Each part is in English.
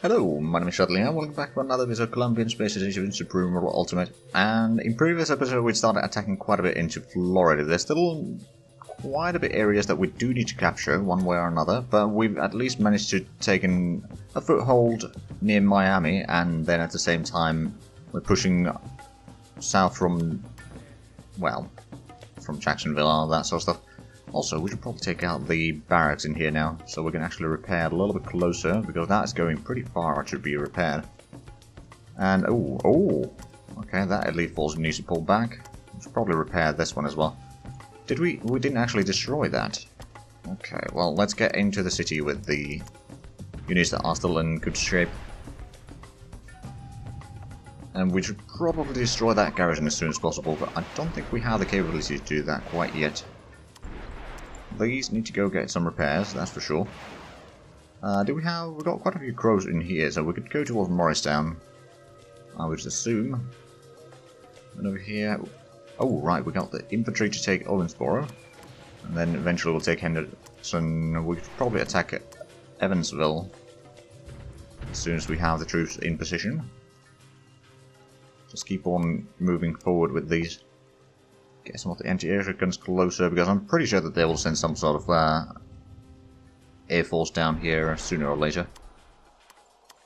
Hello, my name is Shuttley and welcome back to another episode of Colombian Space Station Supreme World Ultimate. And in previous episode we started attacking quite a bit into Florida. There's still quite a bit areas that we do need to capture one way or another, but we've at least managed to take in a foothold near Miami, and then at the same time we're pushing south from, well, from Jacksonville and all that sort of stuff. Also, we should probably take out the barracks in here now, so we can actually repair it a little bit closer, because that's going pretty far to be repaired. And, okay, that elite force needs to pull back. We should probably repair this one as well. Did we? We didn't actually destroy that. Okay, well, let's get into the city with the units that are still in good shape. And we should probably destroy that garrison as soon as possible, but I don't think we have the capability to do that quite yet. These need to go get some repairs, that's for sure. We've got quite a few crows in here, so we could go towards Morristown, I would assume. And over here, oh right, we got the infantry to take Owensboro, and then eventually we'll take Henderson. We could probably attack Evansville as soon as we have the troops in position. Just keep on moving forward with these. Get some of the anti-aircraft guns closer, because I'm pretty sure that they will send some sort of air force down here sooner or later.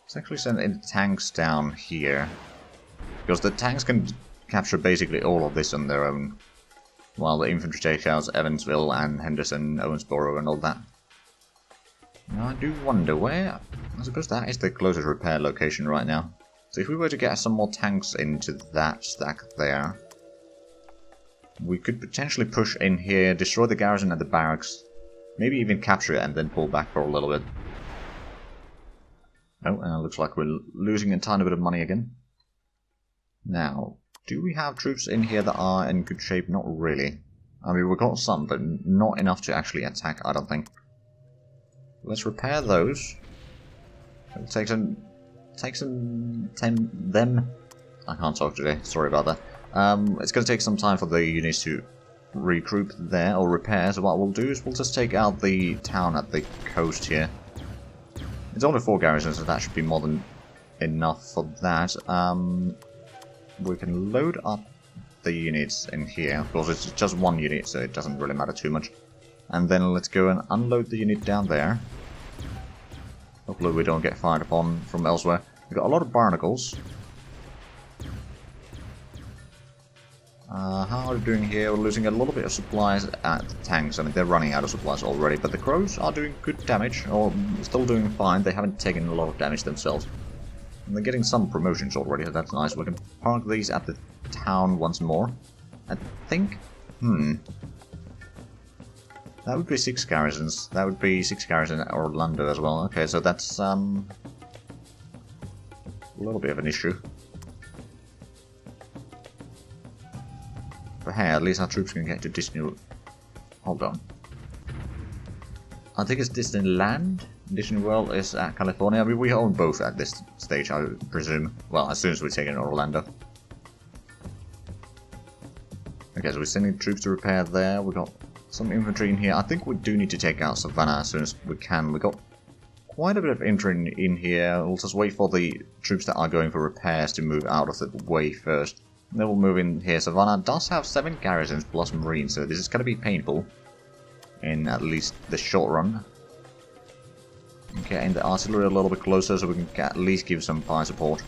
Let's actually send in tanks down here, because the tanks can capture basically all of this on their own, while the infantry takes out Evansville and Henderson, Owensboro and all that. Now I do wonder where, I suppose that is the closest repair location right now. So if we were to get some more tanks into that stack there, we could potentially push in here, destroy the garrison at the barracks, maybe even capture it and then pull back for a little bit. Oh, and it looks like we're losing a tiny bit of money again. Now, do we have troops in here that are in good shape? Not really. I mean, we've got some, but not enough to actually attack, I don't think. Let's repair those. It'll take some them. I can't talk today, sorry about that. It's going to take some time for the units to regroup there, or repair, so what we'll do is we'll just take out the town at the coast here. It's only 4 garrisons, so that should be more than enough for that. We can load up the units in here. Of course, it's just one unit, so it doesn't really matter too much. And then let's go and unload the unit down there. Hopefully we don't get fired upon from elsewhere. We've got a lot of barnacles. How are we doing here? We're losing a little bit of supplies at the tanks. I mean, they're running out of supplies already, but the crows are doing good damage, or still doing fine. They haven't taken a lot of damage themselves. And they're getting some promotions already, so that's nice. We can park these at the town once more. I think... that would be 6 garrisons. That would be 6 garrisons at Orlando as well. Okay, so that's a little bit of an issue. But hey, at least our troops can get to Disney... Hold on. I think it's Disneyland. Disney World is at California. I mean, we own both at this stage, I presume. Well, as soon as we take in Orlando. Okay, so we're sending troops to repair there. We've got some infantry in here. I think we do need to take out Savannah as soon as we can. We've got quite a bit of infantry in here. We'll just wait for the troops that are going for repairs to move out of the way first. Then we'll move in here. Savannah does have 7 garrisons plus marines, so this is going to be painful in at least the short run. Getting the artillery a little bit closer so we can at least give some fire support.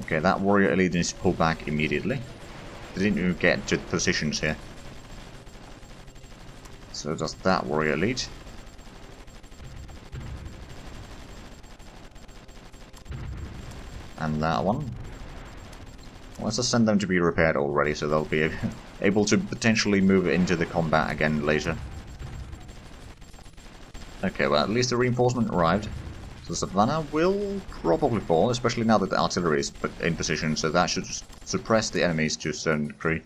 Okay, that warrior elite needs to pull back immediately. They didn't even get to the positions here. So does that warrior elite. And that one. Let's just send them to be repaired already, so they'll be able to potentially move into the combat again later. Okay, well, at least the reinforcement arrived. So Savannah will probably fall, especially now that the artillery is in position, so that should suppress the enemies to a certain degree.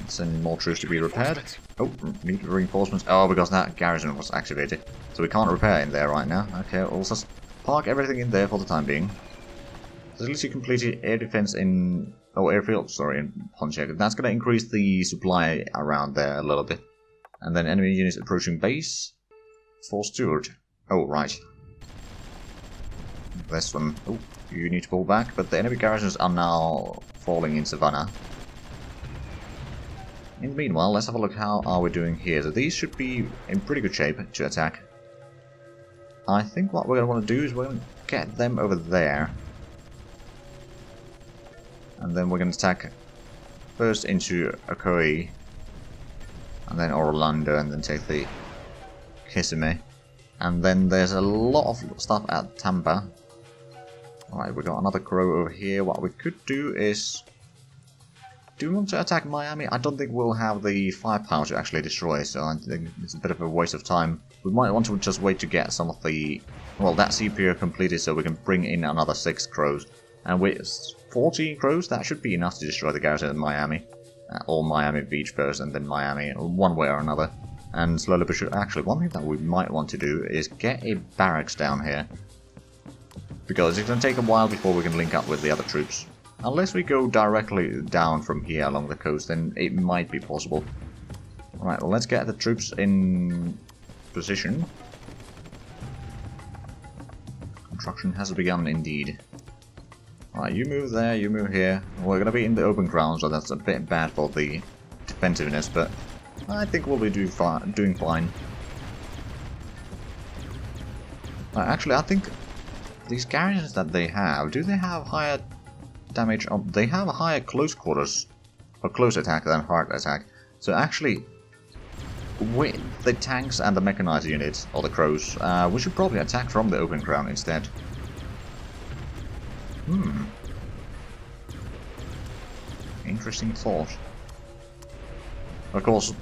Send more troops to be repaired. Oh, need reinforcements. Oh, because that garrison was activated. So we can't repair in there right now. Okay, we'll just park everything in there for the time being. Facility completed air defense in... Oh, airfield, sorry, in Pontiac. That's going to increase the supply around there a little bit. And then enemy units approaching base. Fort Stewart. Oh, right. this one. Oh, you need to pull back, but the enemy garrisons are now falling in Savannah. In the meanwhile, let's have a look how are we doing here. So these should be in pretty good shape to attack. I think what we're going to want to do is we're going to get them over there. And then we're going to attack first into Ocoee, and then Orlando, and then take the Kissimmee. And then there's a lot of stuff at Tampa. Alright, we got another crow over here. What we could do is... do we want to attack Miami? I don't think we'll have the firepower to actually destroy, so I think it's a bit of a waste of time. We might want to just wait to get some of the... well, that CPO completed so we can bring in another 6 crows. And with 14 crows, that should be enough to destroy the garrison in Miami. Or Miami Beach first, and then Miami, one way or another. And slowly but surely... actually, one thing that we might want to do is get a barracks down here. Because it's going to take a while before we can link up with the other troops. Unless we go directly down from here along the coast, then it might be possible. Alright, well, let's get the troops in position. Construction has begun indeed. Alright, you move there, you move here. We're going to be in the open ground, so that's a bit bad for the defensiveness, but I think we'll be doing fine. Actually, I think these garrisons that they have, do they have higher damage? They have a higher close quarters or close attack than hard attack. So actually, with the tanks and the mechanized units, or the crows, we should probably attack from the open ground instead. Interesting thought. Of course,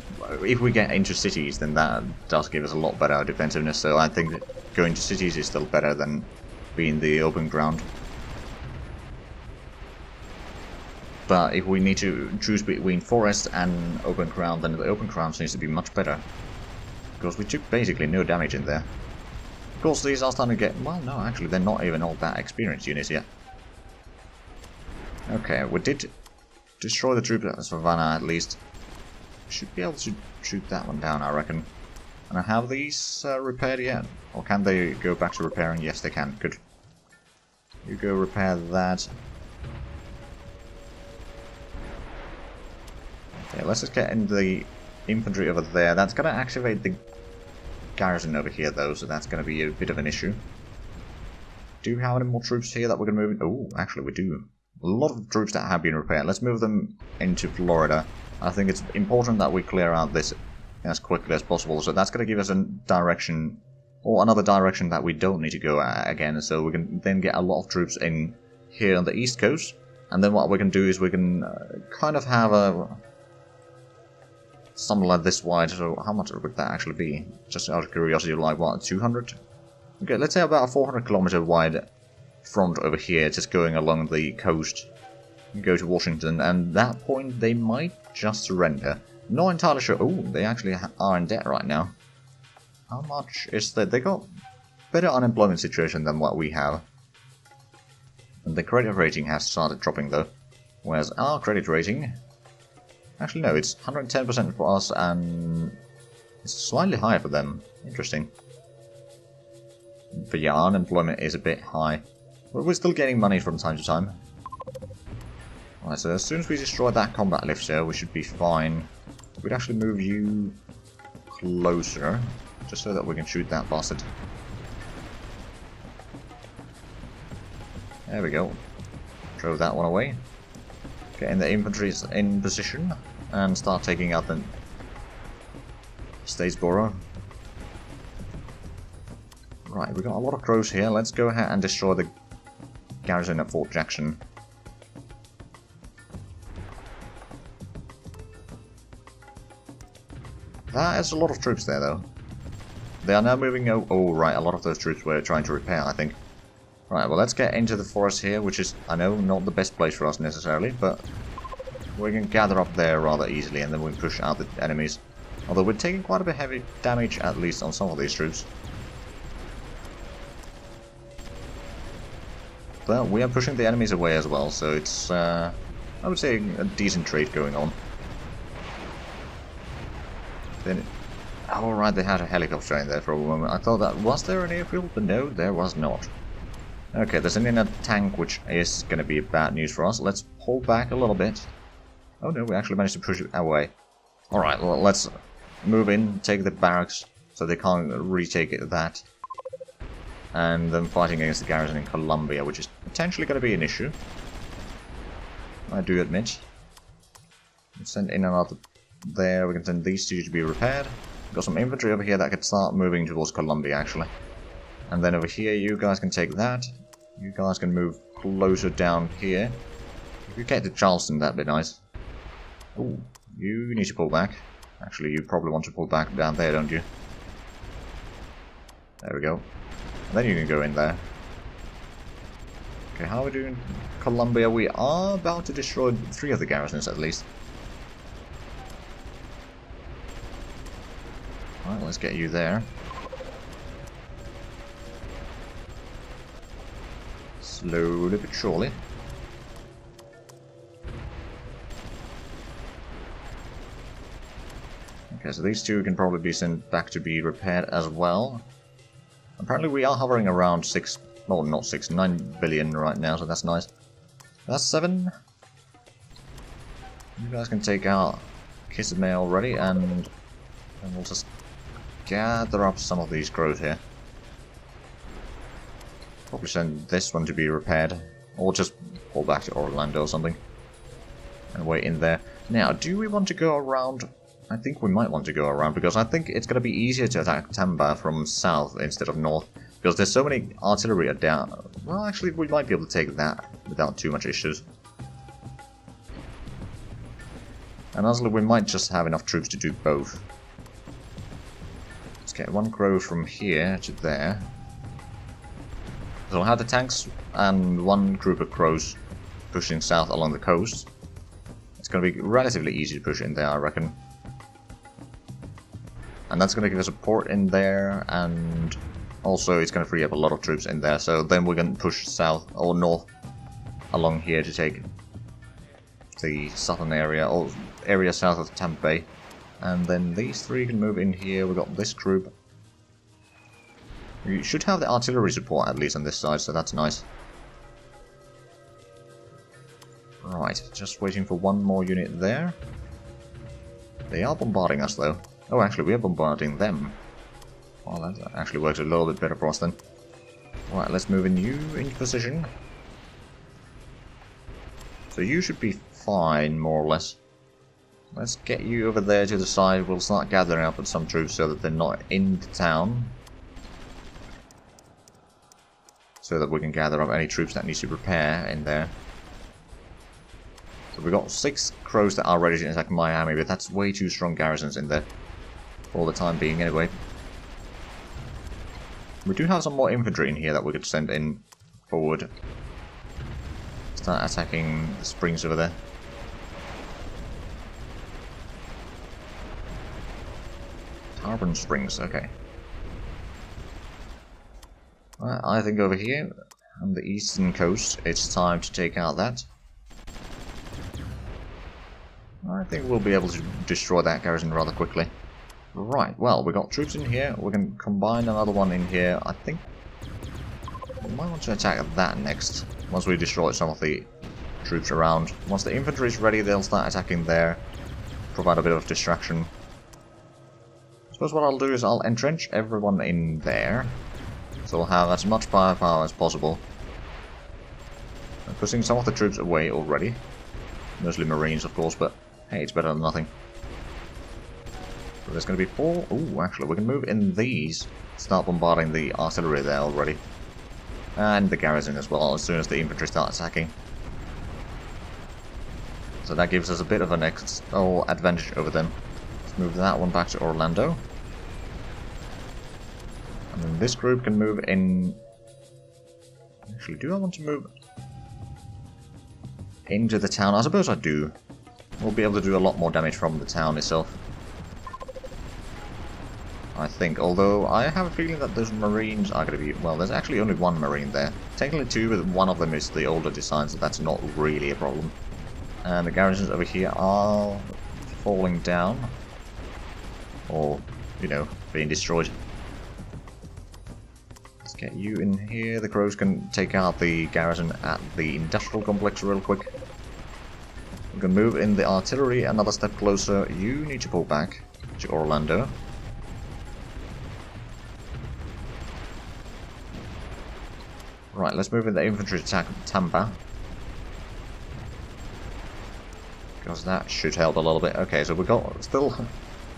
if we get into cities, then that does give us a lot better defensiveness, so I think that going to cities is still better than being the open ground. But if we need to choose between forest and open ground, then the open ground seems to be much better. Because we took basically no damage in there. Of course, these are starting to get... well, no, actually, they're not even all that experienced units yet. Okay, we did destroy the troops at Savannah, at least. Should be able to shoot that one down, I reckon. And I have these repaired yet? Or can they go back to repairing? Yes, they can. Good. You go repair that. Okay, let's just get in the infantry over there. That's going to activate the garrison over here, though, so that's going to be a bit of an issue. Do you have any more troops here that we're going to move in? Oh, actually, we do. A lot of troops that have been repaired. Let's move them into Florida. I think it's important that we clear out this as quickly as possible, so that's going to give us a direction, or another direction that we don't need to go again, so we can then get a lot of troops in here on the east coast, and then what we can do is we can kind of have a... something like this wide. So how much would that actually be? Just out of curiosity, like what, 200? Okay, let's say about a 400 kilometer wide front over here, just going along the coast. Go to Washington, and at that point they might just surrender. Not entirely sure. Oh, they actually are in debt right now. How much is that? They got better unemployment situation than what we have. And the credit rating has started dropping though. Whereas our credit rating... actually no, it's 110% for us and it's slightly higher for them. Interesting. But yeah, unemployment is a bit high. But we're still getting money from time to time. Alright, so as soon as we destroy that combat lifter, we should be fine. We'd actually move you closer, just so that we can shoot that bastard. There we go. Drove that one away. Getting the infantry in position, and start taking out the Statesboro. Right, we got a lot of crows here. Let's go ahead and destroy the garrison at Fort Jackson. That is a lot of troops there, though. They are now moving... oh, right, a lot of those troops were trying to repair, I think. Right, well, let's get into the forest here, which is, I know, not the best place for us necessarily, but we can gather up there rather easily, and then we can push out the enemies. Although we're taking quite a bit of heavy damage, at least on some of these troops. But we are pushing the enemies away as well, so it's, I would say, a decent trade going on. Then, oh right, they had a helicopter in there for a moment. I thought that, was there an airfield? But no, there was not. Okay, there's an inner tank, which is going to be bad news for us. Let's pull back a little bit. Oh no, we actually managed to push it away. Alright, well, let's move in, take the barracks, so they can't retake that. And then fighting against the garrison in Colombia, which is potentially going to be an issue. I do admit. Let's send in another there, we can send these two to be repaired. Got some infantry over here that could start moving towards Colombia, actually. And then over here, you guys can take that. You guys can move closer down here. If you get to Charleston, that'd be nice. Ooh, you need to pull back. Actually, you probably want to pull back down there, don't you? There we go. And then you can go in there. Okay, how are we doing? Colombia, we are about to destroy 3 of the garrisons at least. Alright, let's get you there. Slowly but surely. Okay, so these two can probably be sent back to be repaired as well. Apparently we are hovering around 6, well not 6, 9 billion right now, so that's nice. That's 7. You guys can take out Kisame already, and we'll just gather up some of these crows here. Probably send this one to be repaired, or just pull back to Orlando or something. And wait in there. Now, do we want to go around? I think we might want to go around, because I think it's going to be easier to attack Tampa from south instead of north. Because there's so many artillery down. Well, actually, we might be able to take that without too much issues. And honestly, we might just have enough troops to do both. Let's get one crow from here to there. So we'll have the tanks and one group of crows pushing south along the coast. It's going to be relatively easy to push in there, I reckon. And that's going to give us a port in there, and also it's going to free up a lot of troops in there. So then we're going to push south or north along here to take the southern area, or area south of Tampa Bay. And then these 3 can move in here. We've got this group. You should have the artillery support at least on this side, so that's nice. Right, just waiting for one more unit there. They are bombarding us though. Oh, actually, we are bombarding them. Well, that actually works a little bit better for us then. Right, let's move in you into position. So you should be fine, more or less. Let's get you over there to the side. We'll start gathering up with some troops so that they're not in the town. So that we can gather up any troops that need to prepare in there. So we've got 6 crows that are ready to attack Miami, but that's way too strong garrisons in there. For the time being, anyway. We do have some more infantry in here that we could send in forward. Start attacking the springs over there. Carbon Springs, okay. I think over here, on the eastern coast, it's time to take out that. I think we'll be able to destroy that garrison rather quickly. Right, well, we got troops in here. We can combine another one in here. I think we might want to attack that next, once we destroy some of the troops around. Once the infantry is ready, they'll start attacking there, provide a bit of distraction. I suppose what I'll do is I'll entrench everyone in there, so we'll have as much firepower as possible. I'm pushing some of the troops away already. Mostly Marines, of course, but hey, it's better than nothing. So there's going to be 4... Ooh, actually, we can move in these. Start bombarding the artillery there already. And the garrison as well, as soon as the infantry start attacking. So that gives us a bit of an advantage over them. Let's move that one back to Orlando. And then this group can move in... Actually, do I want to move into the town? I suppose I do. We'll be able to do a lot more damage from the town itself, I think. Although, I have a feeling that those Marines are going to be... Well, there's actually only 1 Marine there. Technically 2, but one of them is the older design, so that's not really a problem. And the garrisons over here are falling down. Or, you know, being destroyed. Get you in here. The crows can take out the garrison at the industrial complex real quick. We can move in the artillery another step closer. You need to pull back to Orlando. Right, let's move in the infantry to attack Tampa. Because that should help a little bit. Okay, so we've got still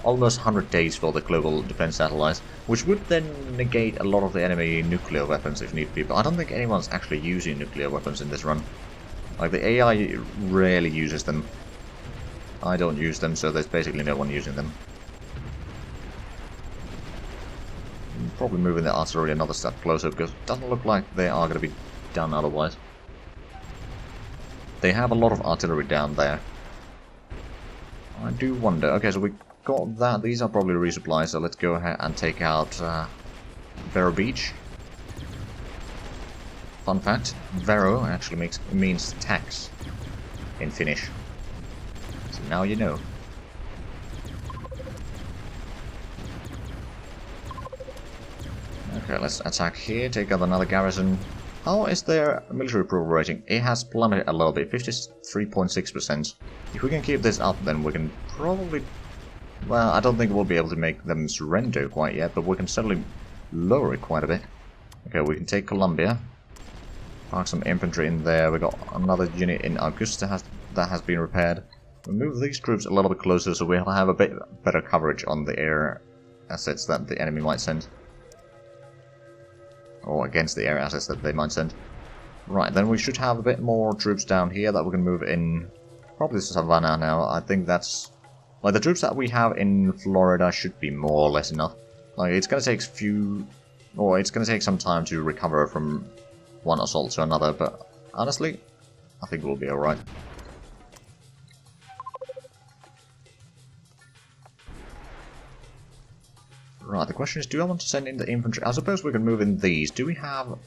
almost 100 days for the global defense satellites, which would then negate a lot of the enemy nuclear weapons if need be. But I don't think anyone's actually using nuclear weapons in this run. Like, the AI rarely uses them. I don't use them, so there's basically no one using them. Probably moving the artillery another step closer, because it doesn't look like they are going to be done otherwise. They have a lot of artillery down there. I do wonder. Okay, so we got that. These are probably resupplies, so let's go ahead and take out Vero Beach. Fun fact, Vero actually means tax in Finnish. So now you know. Okay, let's attack here, take out another garrison. How is their military approval rating? It has plummeted a little bit, 53.6%. If we can keep this up, then we can probably... Well, I don't think we'll be able to make them surrender quite yet, but we can certainly lower it quite a bit. Okay, we can take Colombia. Park some infantry in there. We got another unit in Augusta that has been repaired. We move these troops a little bit closer so we'll have a bit better coverage on the air assets that the enemy might send. Or against the air assets that they might send. Right, then we should have a bit more troops down here that we can move in. Probably Savannah now. I think that's... Like, the troops that we have in Florida should be more or less enough. Like, it's going to take it's going to take some time to recover from one assault to another, but honestly, I think we'll be alright. Right, the question is, do I want to send in the infantry? I suppose we can move in these. Do we have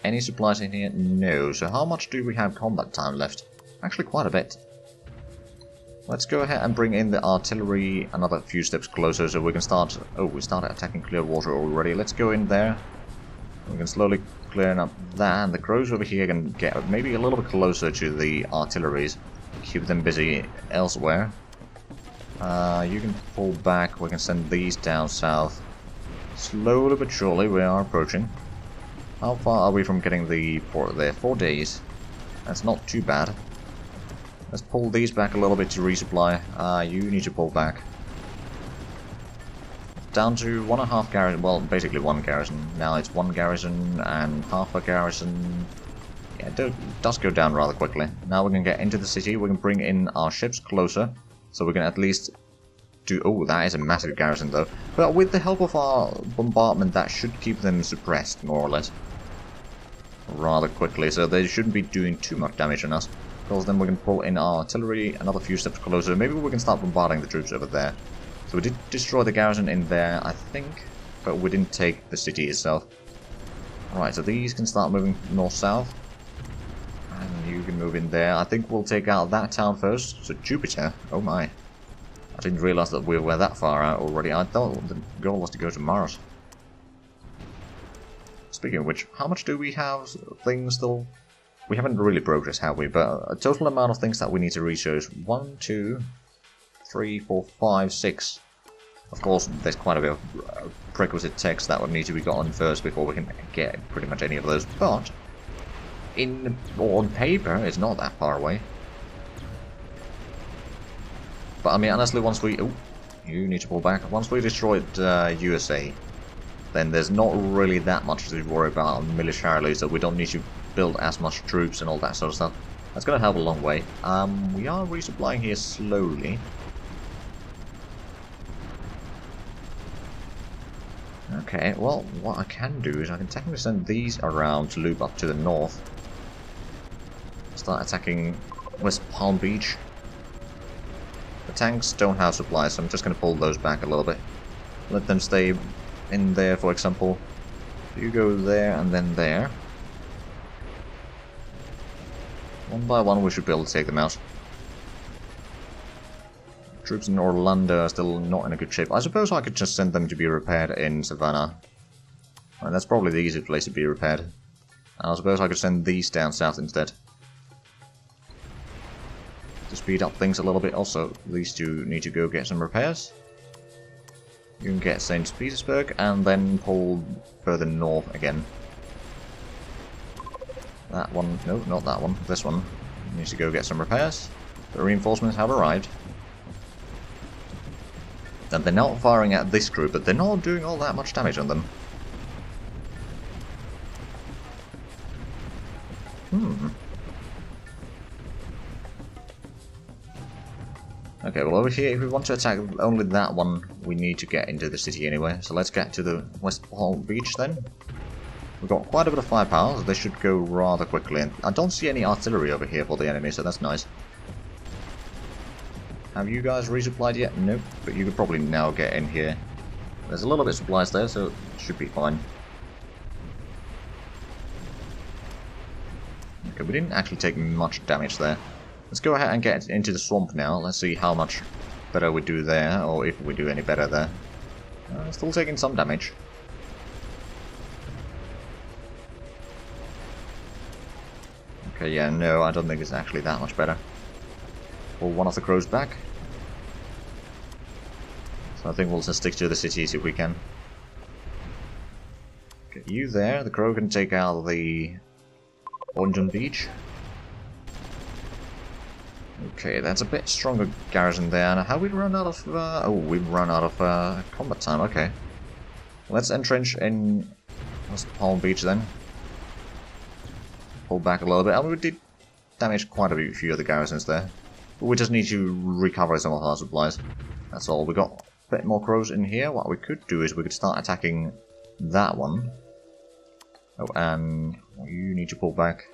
any supplies in here? No. So how much do we have combat time left? Actually, quite a bit. Let's go ahead and bring in the artillery another few steps closer so we can start... Oh, we started attacking Clearwater already. Let's go in there. We can slowly clear up that, and the crows over here can get maybe a little bit closer to the artilleries. Keep them busy elsewhere. You can pull back, we can send these down south. Slowly but surely we are approaching. How far are we from getting the port there? 4 days. That's not too bad. Let's pull these back a little bit to resupply. You need to pull back. Down to 1.5 garrison, well, basically 1 garrison. Now it's 1 garrison and half a garrison. Yeah, it does go down rather quickly. Now we can get into the city, we can bring in our ships closer. So we can at least do... Oh, that is a massive garrison though. But with the help of our bombardment, that should keep them suppressed, more or less. Rather quickly, so they shouldn't be doing too much damage on us. Because then we can pull in our artillery another few steps closer. Maybe we can start bombarding the troops over there. So we did destroy the garrison in there, I think. But we didn't take the city itself. Alright, so these can start moving north-south. And you can move in there. I think we'll take out that town first. So Jupiter, oh my. I didn't realize that we were that far out already. I thought the goal was to go to Mars. Speaking of which, how much do we have things still? We haven't really progressed, have we? But a total amount of things that we need to reach is 1, 2, 3, 4, 5, 6. Of course, there's quite a bit of prerequisite text that would need to be gotten first before we can get pretty much any of those. But on paper, it's not that far away. But I mean, honestly, once we... Oh, you need to pull back. Once we destroyed USA, then there's not really that much to worry about militarily, so we don't need to build as much troops and all that sort of stuff. That's going to help a long way. We are resupplying here slowly. Okay, well, what I can do is I can technically send these around to loop up to the north. Start attacking West Palm Beach. The tanks don't have supplies, so I'm just going to pull those back a little bit. Let them stay in there, for example. You go there and then there. One by one we should be able to take them out. Troops in Orlando are still not in a good shape. I suppose I could just send them to be repaired in Savannah. Right, that's probably the easiest place to be repaired. And I suppose I could send these down south instead. To speed up things a little bit. Also, these two need to go get some repairs. You can get St. Petersburg and then pull further north again. That one, no, not that one, this one needs to go get some repairs. The reinforcements have arrived. And they're not firing at this group, but they're not doing all that much damage on them. Okay, well over here, if we want to attack only that one, we need to get into the city anyway. So let's get to the West Palm Beach then. We've got quite a bit of firepower, so they should go rather quickly. And I don't see any artillery over here for the enemy, so that's nice. Have you guys resupplied yet? Nope, but you could probably now get in here. There's a little bit of supplies there, so it should be fine. Okay, we didn't actually take much damage there. Let's go ahead and get into the swamp now. Let's see how much better we do there, or if we do any better there. Still taking some damage. Okay, yeah, no, I don't think it's actually that much better. Pull one of the crows back. So I think we'll just stick to the cities if we can. Get you there. The crow can take out the Onjun Beach. Okay, that's a bit stronger garrison there. And have we run out of... oh, we've run out of combat time. Okay. Let's entrench in West Palm Beach then. Pull back a little bit. I mean, we did damage quite a few of the garrisons there. But we just need to recover some of our supplies. That's all. We got a bit more crows in here. What we could do is we could start attacking that one. Oh, and you need to pull back.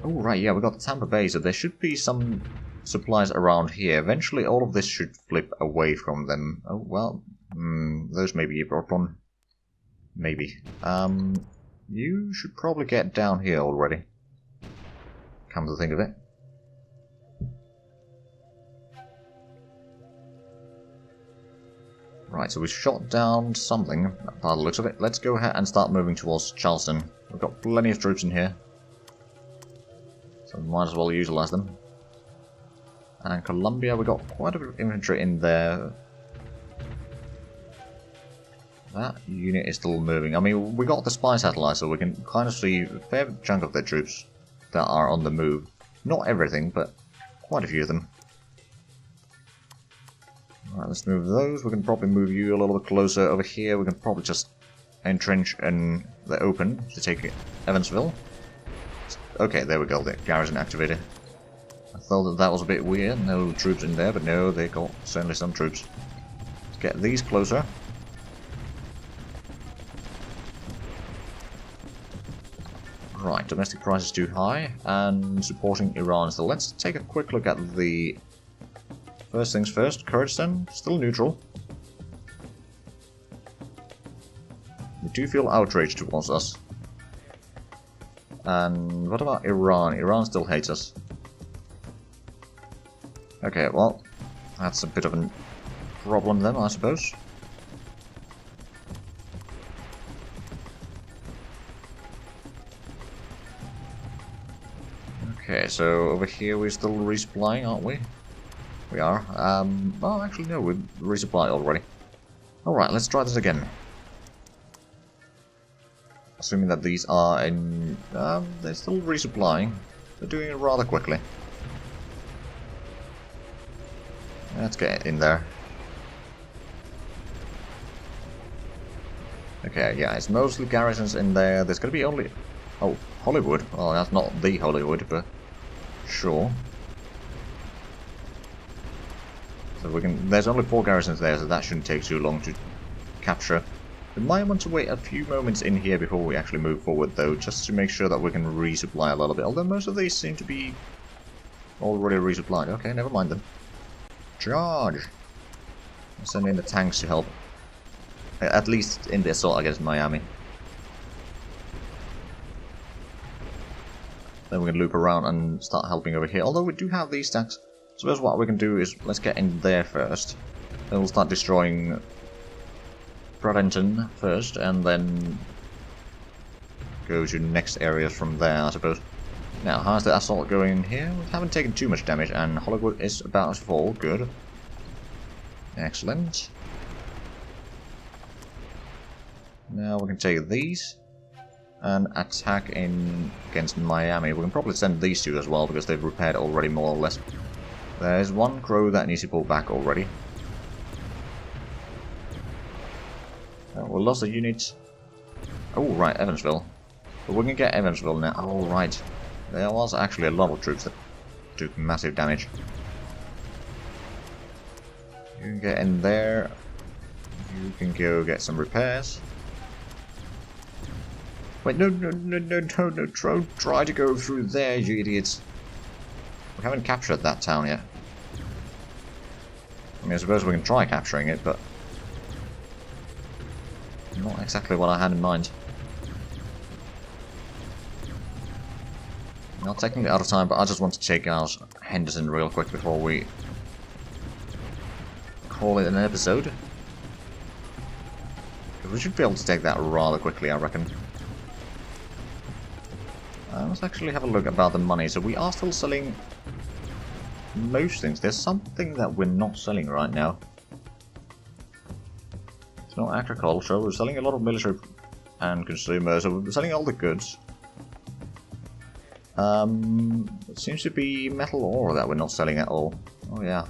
Oh, right, yeah, we got the Tampa Bay, so there should be some supplies around here. Eventually, all of this should flip away from them. Oh, well, those may be a problem. Maybe. You should probably get down here already. Come to think of it. Right, so we shot down something, by the looks of it. Let's go ahead and start moving towards Charleston. We've got plenty of troops in here. So we might as well utilize them. And Columbia, we got quite a bit of infantry in there. That unit is still moving. I mean, we got the spy satellite, so we can kind of see a fair chunk of their troops that are on the move. Not everything, but quite a few of them. Alright, let's move those. We can probably move you a little bit closer over here. We can probably just entrench in the open to take Evansville. Okay, there we go, the garrison activated. I thought that that was a bit weird, no troops in there, but no, they got certainly some troops. Let's get these closer. Right, domestic price is too high, and supporting Iran. So let's take a quick look at the... First things first, Kurdistan, still neutral. We do feel outraged towards us. And what about Iran? Iran still hates us. Okay, well, that's a bit of a problem then, I suppose. Okay, so over here we're still resupplying, aren't we? We are. Well, actually, no, we've resupplied already. Alright, let's try this again. Assuming that these are in... they're still resupplying. They're doing it rather quickly. Let's get in there. Okay, yeah, it's mostly garrisons in there. There's gonna be only... Oh, Hollywood. Well, that's not the Hollywood, but... Sure. So we can... There's only 4 garrisons there, so that shouldn't take too long to capture. We might want to wait a few moments in here before we actually move forward, though, just to make sure that we can resupply a little bit. Although most of these seem to be already resupplied. Okay, never mind then. Charge! I'll send in the tanks to help. At least in the assault against Miami. Then we can loop around and start helping over here. Although we do have these tanks. So suppose what we can do is let's get in there first. Then we'll start destroying Bradenton first, and then go to next areas from there, I suppose. Now, how's the assault going here? We haven't taken too much damage, and Hollywood is about to fall. Good. Excellent. Now we can take these and attack in against Miami. We can probably send these two as well, because they've repaired already more or less. There's one crow that needs to pull back already. We lost a unit. Oh, right, Evansville. But we can get Evansville now. Oh, right. There was actually a lot of troops that took massive damage. You can get in there. You can go get some repairs. Wait, no, don't try to go through there, you idiots. We haven't captured that town yet. I mean, I suppose we can try capturing it, but not exactly what I had in mind. Not technically out of time, but I just want to take out Henderson real quick before we call it an episode. We should be able to take that rather quickly, I reckon. Let's actually have a look about the money. So we are still selling most things. There's something that we're not selling right now. It's not agriculture. We're selling a lot of military and consumer, so we're selling all the goods. It seems to be metal ore that we're not selling at all. Oh yeah.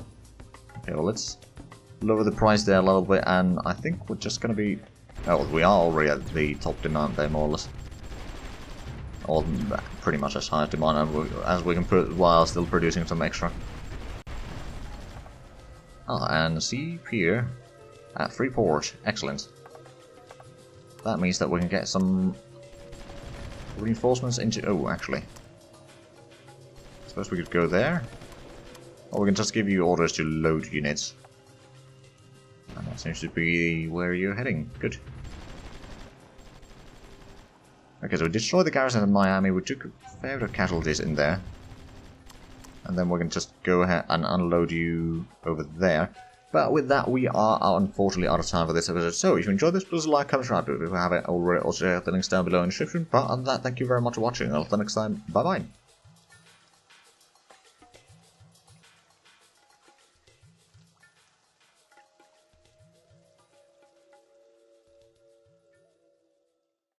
Okay, well let's lower the price there a little bit, and I think we're just gonna be... Oh, we are already at the top demand there, more or less. Or pretty much as high as demand as we can put while still producing some extra. Ah, and see here at Freeport. Excellent. That means that we can get some reinforcements into... Oh, actually. Suppose we could go there. Or we can just give you orders to load units. And that seems to be where you're heading. Good. Okay, so we destroyed the garrison in Miami. We took a fair bit of casualties in there. And then we can just go ahead and unload you over there. But with that, we are unfortunately out of time for this episode. So, if you enjoyed this, please like, comment, subscribe if you haven't already. Also, check out the links down below in the description. But other than that, thank you very much for watching. Until next time, bye-bye.